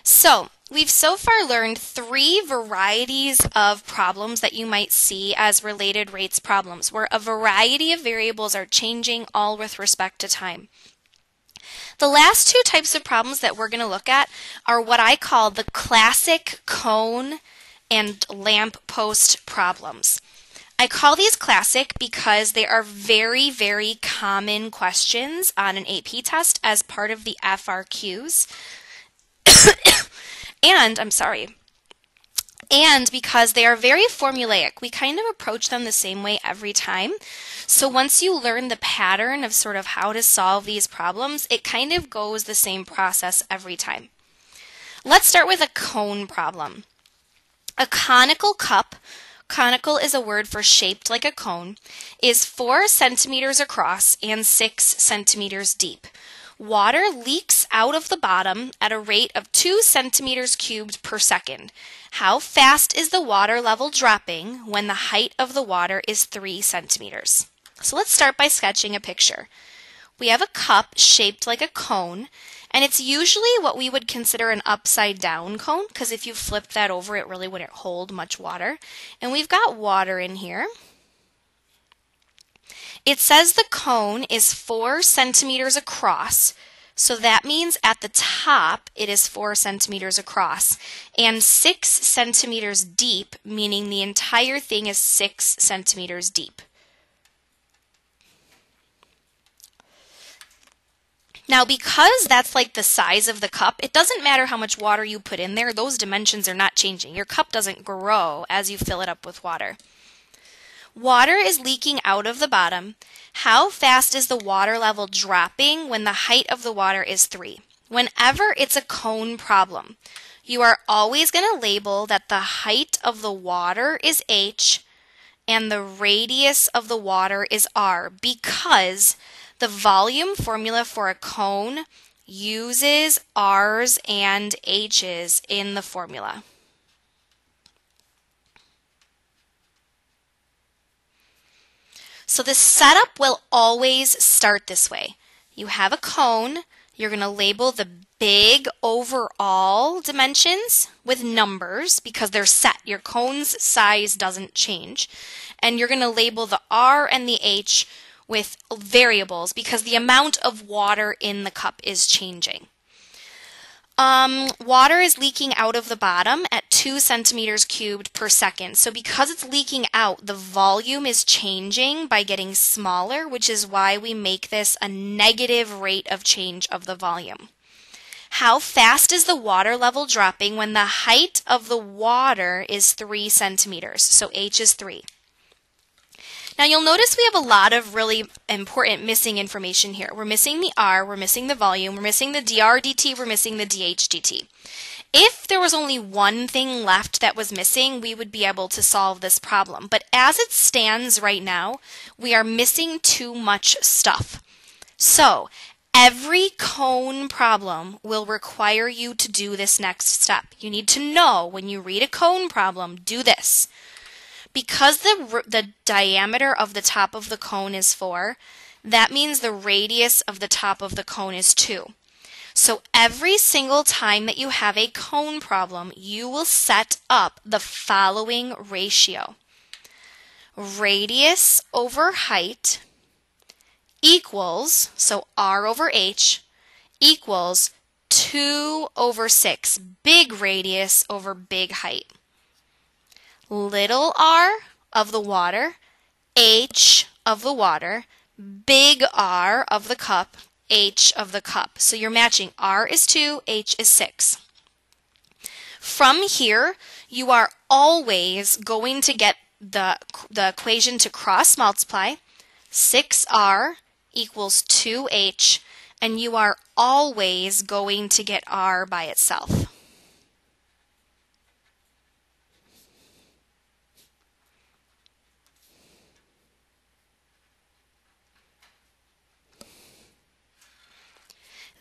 So, we've so far learned 3 varieties of problems that you might see as related rates problems, where a variety of variables are changing all with respect to time. The last 2 types of problems that we're going to look at are what I call the classic cone and lamppost problems. I call these classic because they are very, very common questions on an AP test as part of the FRQs. And because they are very formulaic. We kind of approach them the same way every time. So once you learn the pattern of sort of how to solve these problems, it kind of goes the same process every time. Let's start with a cone problem. A conical cup, conical is a word for shaped like a cone, is 4 centimeters across and 6 centimeters deep. Water leaks out of the bottom at a rate of 2 centimeters cubed per second. How fast is the water level dropping when the height of the water is 3 centimeters? So let's start by sketching a picture. We have a cup shaped like a cone, and it's usually what we would consider an upside down cone, because if you flipped that over, it really wouldn't hold much water. And we've got water in here. It says the cone is 4 centimeters across, so that means at the top it is 4 centimeters across, and 6 centimeters deep, meaning the entire thing is 6 centimeters deep. Now, because that's like the size of the cup, it doesn't matter how much water you put in there, those dimensions are not changing. Your cup doesn't grow as you fill it up with water. Water is leaking out of the bottom. How fast is the water level dropping when the height of the water is 3? Whenever it's a cone problem, you are always going to label that the height of the water is h and the radius of the water is r, because the volume formula for a cone uses r's and h's in the formula. So the setup will always start this way. You have a cone, you're going to label the big overall dimensions with numbers because they're set. Your cone's size doesn't change. And you're going to label the R and the H with variables because the amount of water in the cup is changing. Water is leaking out of the bottom at 2 centimeters cubed per second. So because it's leaking out, the volume is changing by getting smaller, which is why we make this a negative rate of change of the volume. How fast is the water level dropping when the height of the water is 3 centimeters? So H is 3. Now you'll notice we have a lot of really important missing information here. We're missing the R, we're missing the volume, we're missing the dr dt, we're missing the dh dt. If there was only one thing left that was missing, we would be able to solve this problem. But as it stands right now, we are missing too much stuff. So every cone problem will require you to do this next step. You need to know when you read a cone problem, do this. Because the diameter of the top of the cone is 4, that means the radius of the top of the cone is 2. So every single time that you have a cone problem, you will set up the following ratio. Radius over height equals, so R over H, equals 2 over 6, big radius over big height. Little r of the water, h of the water, big R of the cup, h of the cup. So you're matching R is 2, h is 6. From here, you are always going to get the equation to cross multiply. 6r equals 2h, and you are always going to get r by itself.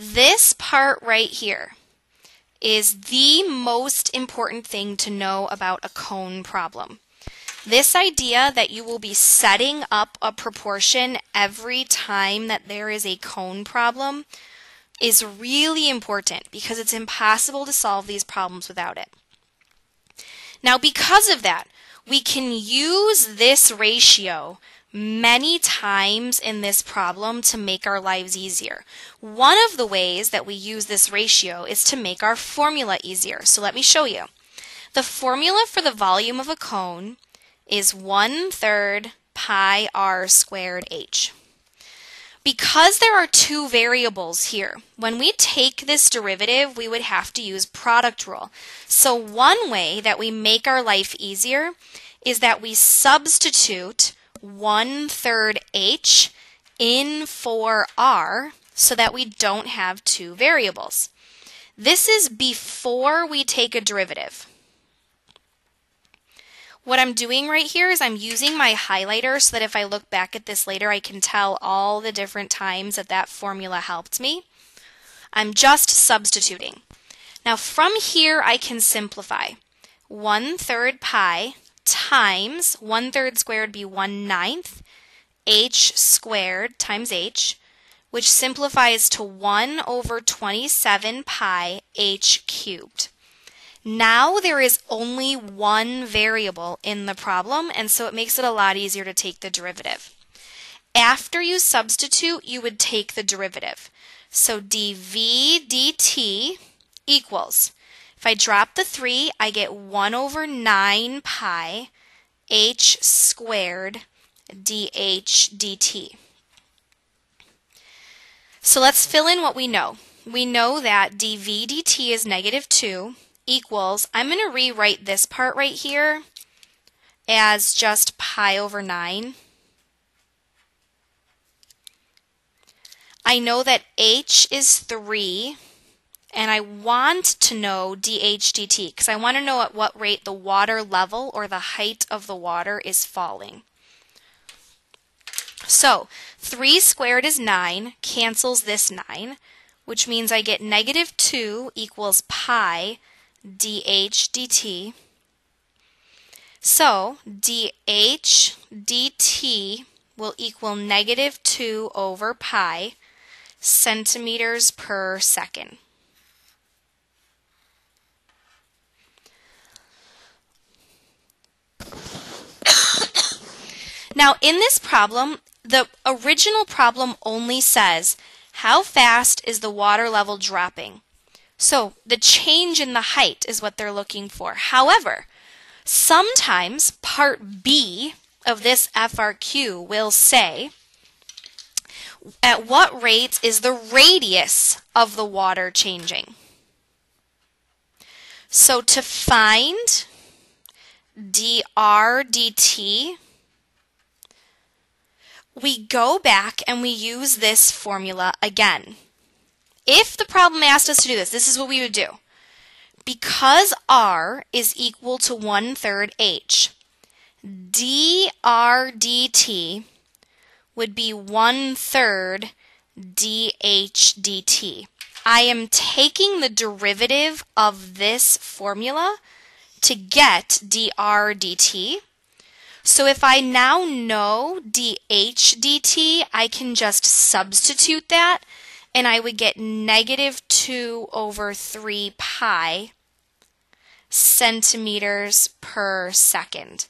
This part right here is the most important thing to know about a cone problem. This idea that you will be setting up a proportion every time that there is a cone problem, is really important because it's impossible to solve these problems without it. Now, because of that, we can use this ratio many times in this problem to make our lives easier. One of the ways that we use this ratio is to make our formula easier. So let me show you. The formula for the volume of a cone is 1/3 pi r squared h. Because there are two variables here, when we take this derivative, we would have to use product rule. So one way that we make our life easier is that we substitute 1/3 h in for r so that we don't have two variables. This is before we take a derivative. What I'm doing right here is I'm using my highlighter so that if I look back at this later, I can tell all the different times that that formula helped me. I'm just substituting. Now from here, I can simplify. 1/3 pi times 1/3 squared would be 1/9 h squared times h, which simplifies to 1/27 pi h cubed. Now there is only one variable in the problem, and so it makes it a lot easier to take the derivative. After you substitute, you would take the derivative. So dv dt equals, if I drop the 3, I get 1/9 pi h squared dh dt. So let's fill in what we know. We know that dv dt is -2 equals, I'm going to rewrite this part right here as just pi/9. I know that h is 3, and I want to know dh dt because I want to know at what rate the water level or the height of the water is falling. So 3 squared is 9, cancels this 9, which means I get -2 equals pi dh dt. So dh dt will equal -2 over pi centimeters per second. Now in this problem, the original problem only says how fast is the water level dropping. So the change in the height is what they're looking for. However, sometimes part B of this FRQ will say, at what rate is the radius of the water changing? So to find dr dt, we go back and we use this formula again. If the problem asked us to do this, this is what we would do. Because r is equal to 1/3 h, dr dt would be 1/3 dh dt. I am taking the derivative of this formula to get dr dt. So if I now know dh dt, I can just substitute that, and I would get -2 over 3 pi centimeters per second.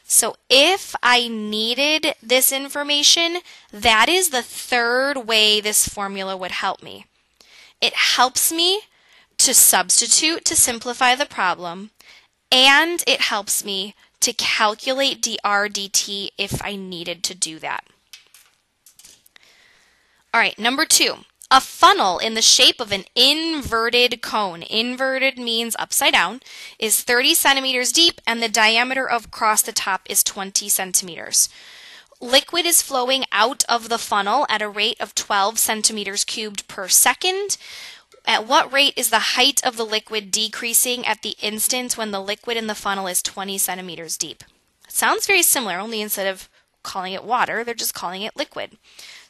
So if I needed this information, that is the third way this formula would help me. It helps me to substitute to simplify the problem, and it helps me to calculate dr dt if I needed to do that. All right, number 2. A funnel in the shape of an inverted cone, inverted means upside down, is 30 centimeters deep and the diameter across the top is 20 centimeters. Liquid is flowing out of the funnel at a rate of 12 centimeters cubed per second. At what rate is the height of the liquid decreasing at the instant when the liquid in the funnel is 20 centimeters deep? Sounds very similar, only instead of calling it water, they're just calling it liquid.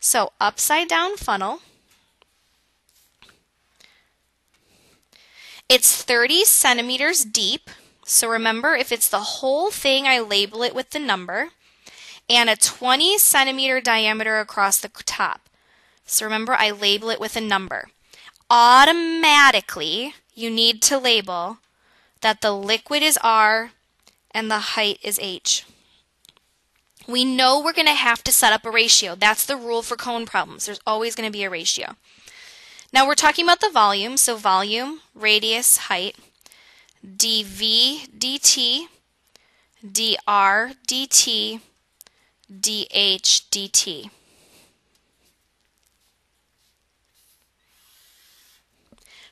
So upside down funnel. It's 30 centimeters deep. So remember, if it's the whole thing, I label it with the number. And a 20 centimeter diameter across the top. So remember, I label it with a number. automatically you need to label that the liquid is R and the height is H. We know we're going to have to set up a ratio. That's the rule for cone problems. There's always going to be a ratio. Now we're talking about the volume, so volume, radius, height, dV dt, dr dt, dH dt.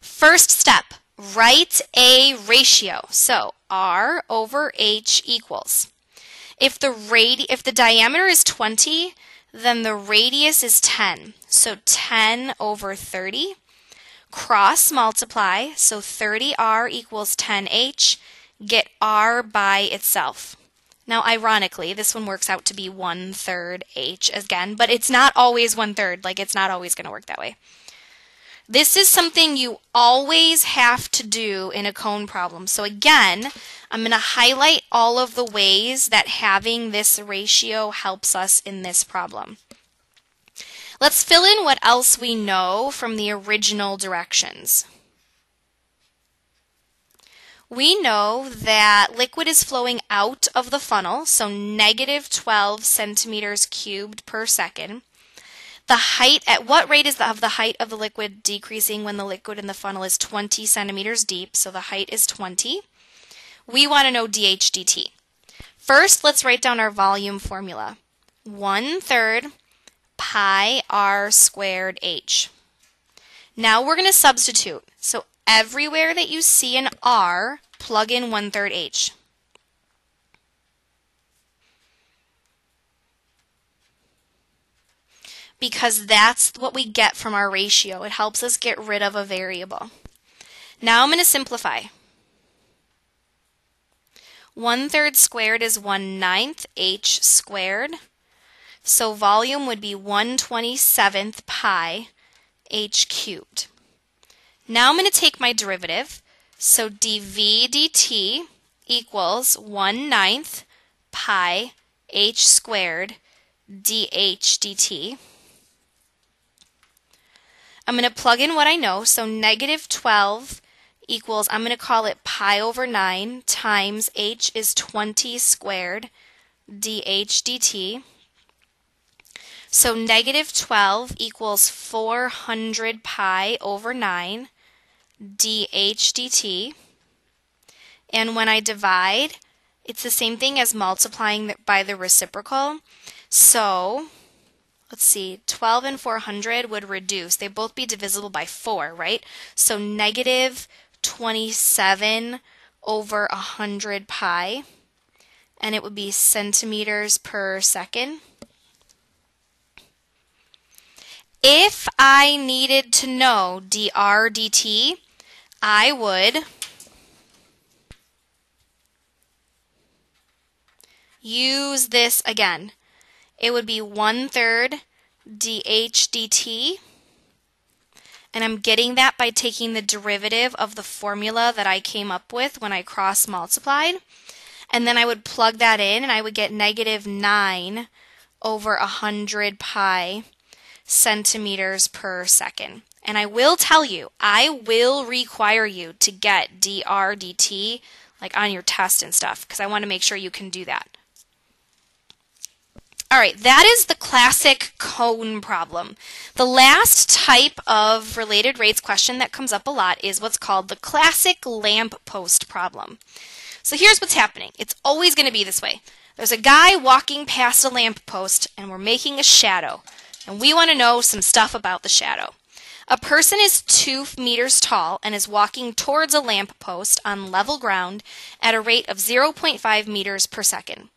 First step, write a ratio. So R over H equals. If the diameter is 20, then the radius is 10. So 10 over 30. Cross multiply, so 30R equals 10H. Get R by itself. Now, ironically, this one works out to be 1/3 H again, but it's not always 1/3. Like, it's not always going to work that way. This is something you always have to do in a cone problem. So again, I'm going to highlight all of the ways that having this ratio helps us in this problem. Let's fill in what else we know from the original directions. We know that liquid is flowing out of the funnel, so negative 12 centimeters cubed per second. The height, at what rate is the height of the liquid decreasing when the liquid in the funnel is 20 centimeters deep? So the height is 20. We want to know dH dt. First, let's write down our volume formula. 1/3 pi r squared h. Now we're going to substitute. So everywhere that you see an r, plug in 1/3 h. Because that's what we get from our ratio. It helps us get rid of a variable. Now I'm going to simplify. 1/3 squared is 1/9 h squared. So volume would be 1/27 pi h cubed. Now I'm going to take my derivative. So dV dt equals 1/9 pi h squared dH dt. I'm going to plug in what I know, so negative 12 equals, I'm going to call it pi over 9 times h is 20 squared dH dt. So negative 12 equals 400 pi over 9 dH dt. And when I divide, it's the same thing as multiplying by the reciprocal. So let's see, 12 and 400 would reduce. They'd both be divisible by 4, right? So negative 27 over 100 pi, and it would be centimeters per second. If I needed to know dr dt, I would use this again. It would be 1/3 dH dt, and I'm getting that by taking the derivative of the formula that I came up with when I cross multiplied, and then I would plug that in and I would get negative 9 over 100 pi centimeters per second. And I will tell you, I will require you to get dr dt like on your test and stuff, because I want to make sure you can do that. All right, that is the classic cone problem. The last type of related rates question that comes up a lot is what's called the classic lamppost problem. So here's what's happening. It's always going to be this way. There's a guy walking past a lamppost, and we're making a shadow. And we want to know some stuff about the shadow. A person is 2 meters tall and is walking towards a lamppost on level ground at a rate of 0.5 meters per second.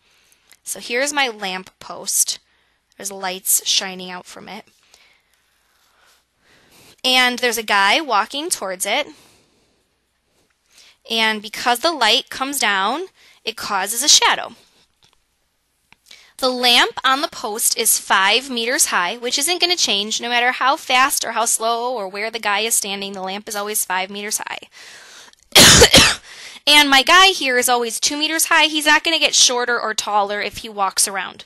So here's my lamppost. There's lights shining out from it. And there's a guy walking towards it. And because the light comes down, it causes a shadow. The lamp on the post is 5 meters high, which isn't going to change no matter how fast or how slow or where the guy is standing. The lamp is always 5 meters high. And my guy here is always 2 meters high. He's not going to get shorter or taller if he walks around.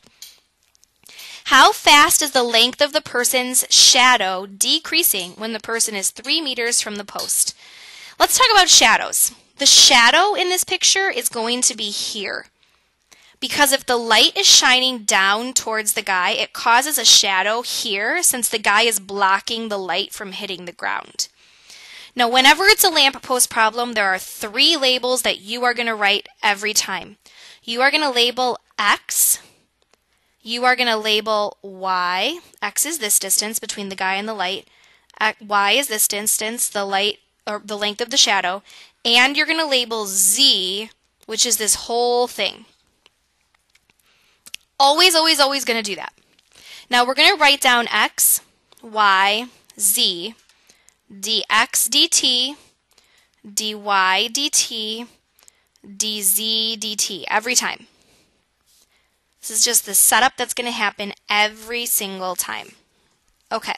How fast is the length of the person's shadow decreasing when the person is 3 meters from the post? Let's talk about shadows. The shadow in this picture is going to be here. Because if the light is shining down towards the guy, it causes a shadow here since the guy is blocking the light from hitting the ground. Now, whenever it's a lamppost problem, there are 3 labels that you are going to write every time. You are going to label X. You are going to label Y. X is this distance between the guy and the light. Y is this distance, the light or the length of the shadow. And you're going to label Z, which is this whole thing. Always, always, always going to do that. Now we're going to write down X, Y, Z, dx dt, dy dt, dz dt every time. This is just the setup that's going to happen every single time. Okay.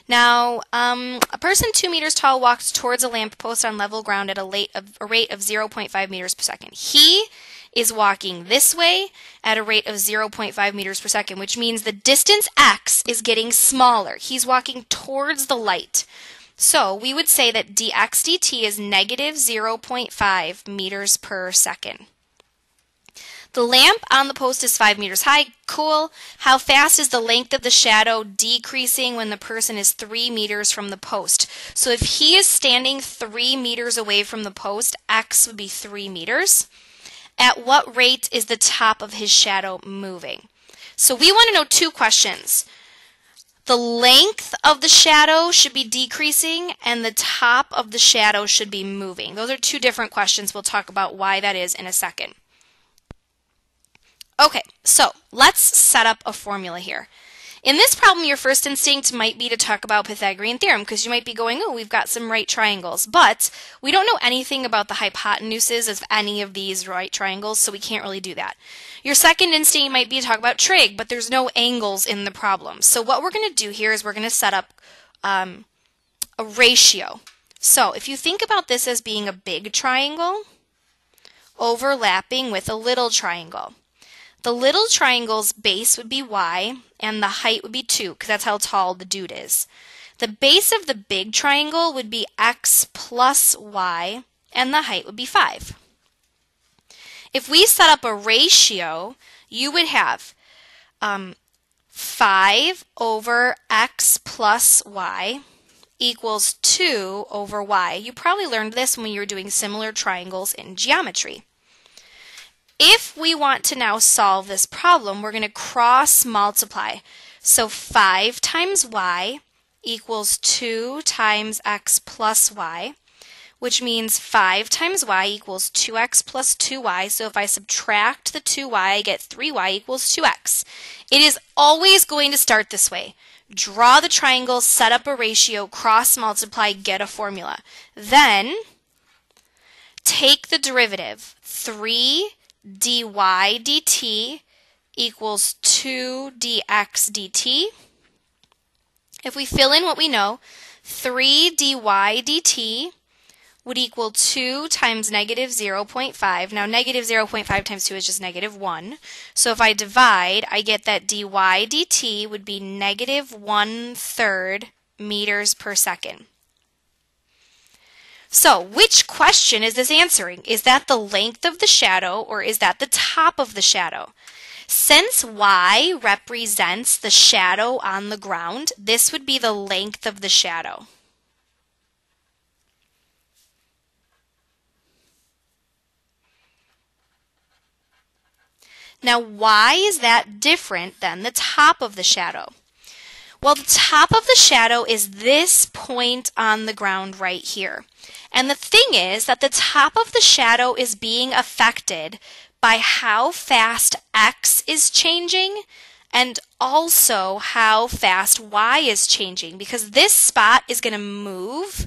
Now, a person 2 meters tall walks towards a lamppost on level ground at a rate of 0.5 meters per second. He is walking this way at a rate of 0.5 meters per second, which means the distance x is getting smaller. He's walking towards the light. So we would say that dx dt is negative 0.5 meters per second. The lamp on the post is 5 meters high. Cool. How fast is the length of the shadow decreasing when the person is 3 meters from the post? So if he is standing 3 meters away from the post, x would be 3 meters. At what rate is the top of his shadow moving? So we want to know 2 questions. The length of the shadow should be decreasing and the top of the shadow should be moving. Those are 2 different questions. We'll talk about why that is in a second. Okay, so let's set up a formula here. In this problem, your first instinct might be to talk about Pythagorean Theorem because you might be going, oh, we've got some right triangles, but we don't know anything about the hypotenuses of any of these right triangles, so we can't really do that. Your second instinct might be to talk about trig, but there's no angles in the problem. So what we're going to do here is we're going to set up a ratio. So if you think about this as being a big triangle overlapping with a little triangle, the little triangle's base would be y, and the height would be 2, because that's how tall the dude is. The base of the big triangle would be x plus y, and the height would be 5. If we set up a ratio, you would have 5 over x plus y equals 2 over y. You probably learned this when you were doing similar triangles in geometry. If we want to now solve this problem, we're going to cross multiply. So 5 times y equals 2 times x plus y, which means 5 times y equals 2x plus 2y. So if I subtract the 2y, I get 3y equals 2x. It is always going to start this way. Draw the triangle, set up a ratio, cross multiply, get a formula. Then take the derivative. 3 dy dt equals 2 dx dt. If we fill in what we know, 3 dy dt would equal 2 times negative 0.5. Now negative 0.5 times 2 is just negative 1. So if I divide, I get that dy dt would be negative 1/3 meters per second. So, which question is this answering? Is that the length of the shadow or is that the top of the shadow? Since y represents the shadow on the ground, this would be the length of the shadow. Now, why is that different than the top of the shadow? Well, the top of the shadow is this point on the ground right here. And the thing is that the top of the shadow is being affected by how fast x is changing and also how fast y is changing, because this spot is going to move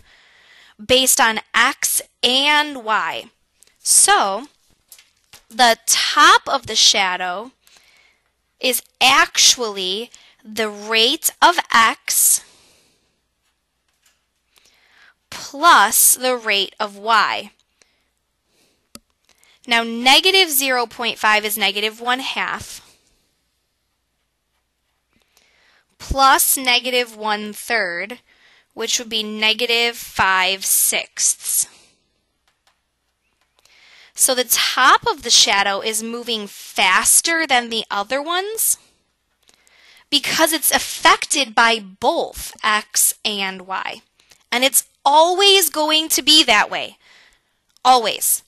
based on x and y. So the top of the shadow is actually the rate of x plus the rate of y. Now, negative 0.5 is negative 1/2. plus negative 1/3, which would be negative 5/6. So the top of the shadow is moving faster than the other ones because it's affected by both x and y. And it's always going to be that way. Always.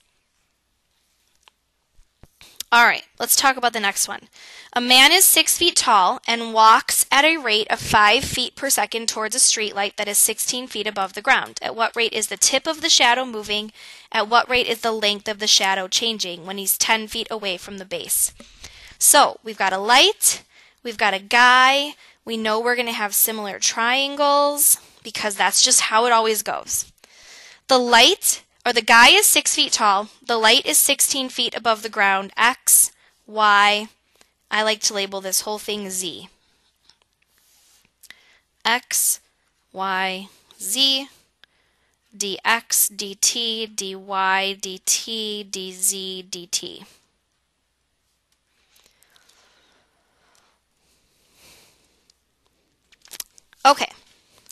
All right, let's talk about the next one. A man is 6 feet tall and walks at a rate of 5 feet per second towards a streetlight that is 16 feet above the ground. At what rate is the tip of the shadow moving? At what rate is the length of the shadow changing when he's 10 feet away from the base? So we've got a light, we've got a guy, we know we're going to have similar triangles because that's just how it always goes. The light, or the guy is 6 feet tall, the light is 16 feet above the ground, x, y, I like to label this whole thing z. X, y, z, dx, dt, dy, dt, dz, dt. Okay,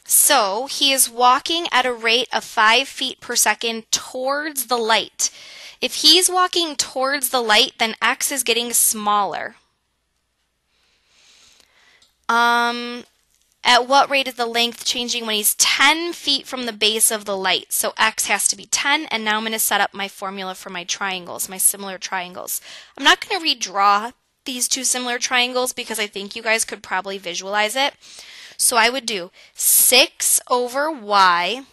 so he is walking at a rate of 5 feet per second towards the light. If he's walking towards the light, then x is getting smaller. At what rate is the length changing when he's 10 feet from the base of the light? So x has to be 10, and now I'm going to set up my formula for my triangles, my similar triangles. I'm not going to redraw these two similar triangles because I think you guys could probably visualize it. So I would do 6 over y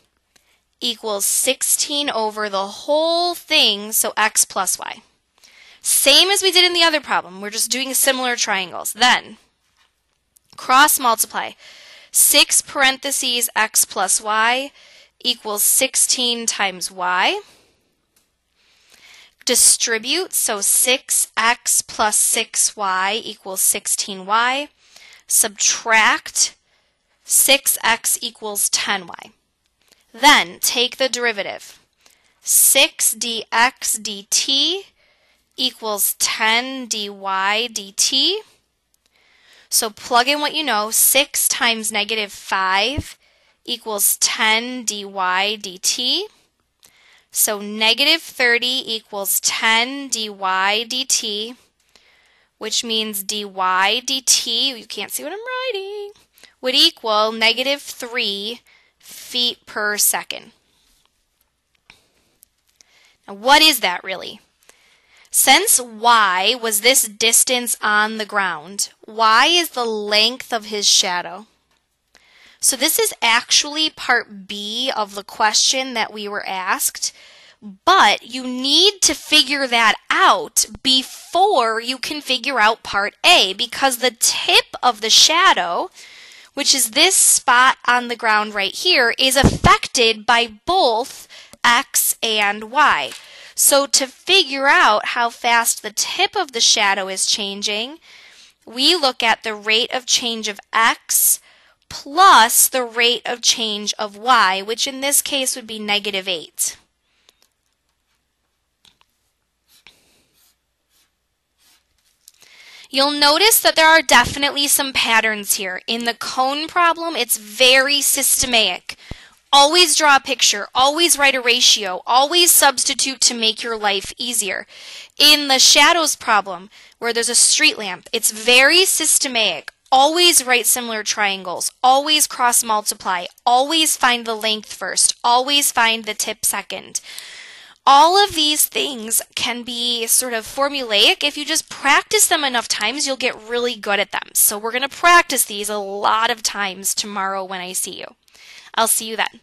equals 16 over the whole thing, so x plus y. Same as we did in the other problem. We're just doing similar triangles. Then cross multiply. 6 parentheses x plus y equals 16 times y. Distribute, so 6x plus 6y equals 16y. Subtract, 6x equals 10y. Then take the derivative. 6 dx dt equals 10 dy dt. So plug in what you know. 6 times negative 5 equals 10 dy dt. So negative 30 equals 10 dy dt, which means dy dt, you can't see what I'm writing, would equal negative 3 feet per second. Now what is that really? Since y was this distance on the ground, y is the length of his shadow. So this is actually part B of the question that we were asked, but you need to figure that out before you can figure out part A, because the tip of the shadow, which is this spot on the ground right here, is affected by both x and y. So to figure out how fast the tip of the shadow is changing, we look at the rate of change of x plus the rate of change of y, which in this case would be negative 8. You'll notice that there are definitely some patterns here. In the cone problem, it's very systematic. Always draw a picture, always write a ratio, always substitute to make your life easier. In the shadows problem, where there's a street lamp, it's very systematic. Always write similar triangles, always cross multiply, always find the length first, always find the tip second. All of these things can be sort of formulaic. If you just practice them enough times, you'll get really good at them. So we're going to practice these a lot of times tomorrow when I see you. I'll see you then.